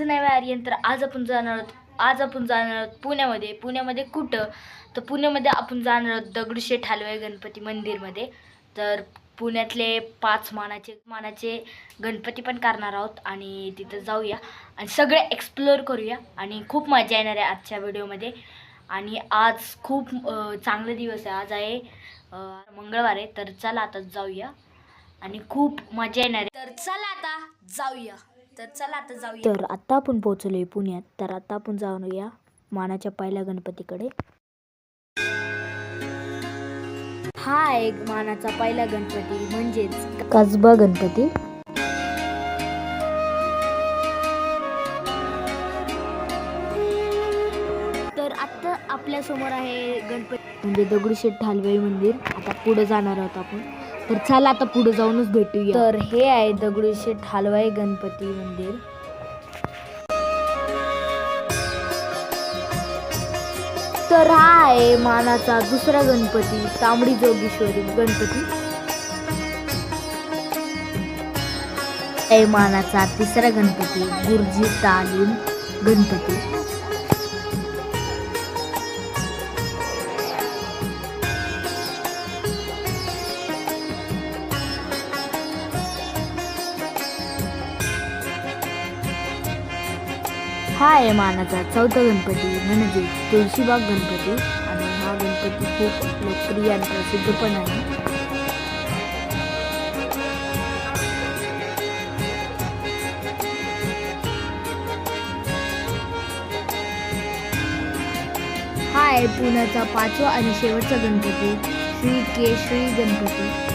नाही आर्यन. तर आज आपण जाणार आहोत पुण्यामध्ये कुठं तर पुण्यामध्ये आपण जाणार आहोत दगडूशेठ हलवाई गणपती मंदिरमध्ये. तर पुण्यातले 5 मानाचे गणपती पण करणार आहोत आणि तिथं जाऊया आणि सगळे एक्सप्लोअर करूया आणि खूप मजा येणार आहे आजच्या व्हिडिओमध्ये. आणि आज खूप चांगला दिवस आहे. आज आहे मंगळवार आहे. तर चला आता जाऊया आणि खूप मजा येणार आहे. तर चला आता जाऊया. तर आता आपण पोहोचलोय पुण्यात. तर आता आपण जाऊया मानाच्या पहिल्या गणपतीकडे. हा एक मानाचा पहिला गणपती म्हणजेच कसबा गणपती. तर आता आपल्या समोर आहे गणपती म्हणजे दगडूशेठ हलवाई मंदिर. आता पुढे जाणार आहोत आपण. तर चला आता पुढे जाऊनच भेटूया. तर हे आहे दगडूशेठ हलवाई गणपती मंदिर. तर हा आहे मानाचा दुसरा गणपती तांबडी जोगेश्वरी गणपती. मानाचा तिसरा गणपती गुरुजी तालीम गणपती. हा आहे मानाचा चौथा गणपती म्हणजे तुळशीबाग गणपती. आणि हा गणपती खूप लोकप्रिय आणि प्रसिद्ध पण आहे. हा आहे पुण्याचा 5वा आणि शेवटचा गणपती श्री केशरी गणपती.